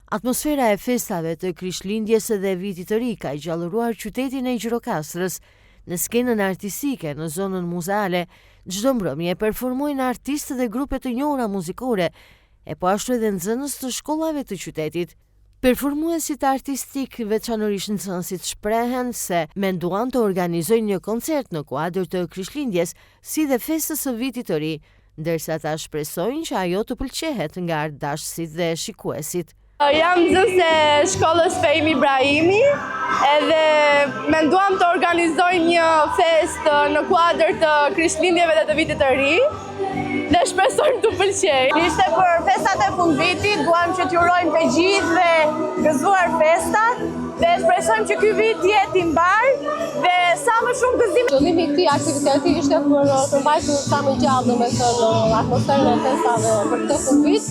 Atmosfera e festave të Krishtlindjes dhe Vitit të Ri ka gjallëruar qytetin e Gjirokastrës. Në skenën artistike në zonën muzeale, çdo mbrëmje performojnë artistë dhe grupe të njohura muzikore, e po ashtu edhe nxënës të shkollave të qytetit. Performuesit artistik veçanërisht nxënësit shprehen se menduan të organizojnë një koncert në kuadër të Krishtlindjes, si dhe festës së Vitit të Ri, ndërsa ata shpresojnë që ajo të pëlqehet nga ardhashësit dhe shikuesit. Jam nxënëse e shkollës Fejmi Ibrahimi, edhe menduam të organizoj një fest në kuadër të Krishtlindjeve dhe të Vitit të Ri, dhe shpresojmë të pëlqejë. Ishte për festat e fundvitit, duam që t'urojmë të gjithëve gëzuar festat, dhe shpresojmë që ky vit jetë i mbarë dhe sa më shumë gëzim. Qëllimi i këtij aktiviteti ishte për të mbajtur sa më gjallë, domethënë, atmosferën e festave për këtë fundvit.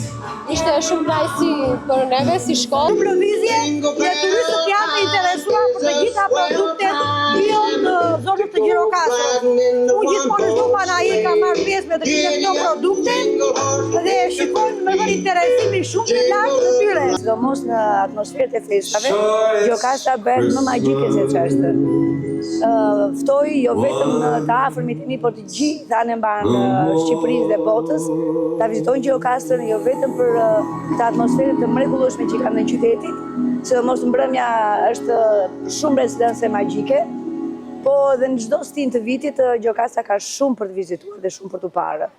Ishte shumë knajsi për neve si shkollë. Lëvizje dhe turistët janë të interesuar për të gjitha produktet bio të zonës të Gjirokastrës. Unë gjithmonë çdo panai ka marrë pjesë me të gjitha këto produkte dhe shikojnë me vërtet interesimin shumë të lartë të tyre. Sidomos në atmosferën e festave, Gjirokastra bëhet më magjike se ç'është. Ftoj jo vetëm të afërmit e mi, por të gjithë anë mban Shqipërisë dhe botës, ta vizitojnë Gjirokastrën jo vetëm për këtë atmosferë të mrekullueshme që kanë në qytetit, sidomos mbrëmja është shumë rezidense magjike, po edhe në çdo stin të vitit Gjirokastra ka shumë për të vizituar dhe shumë për të parë.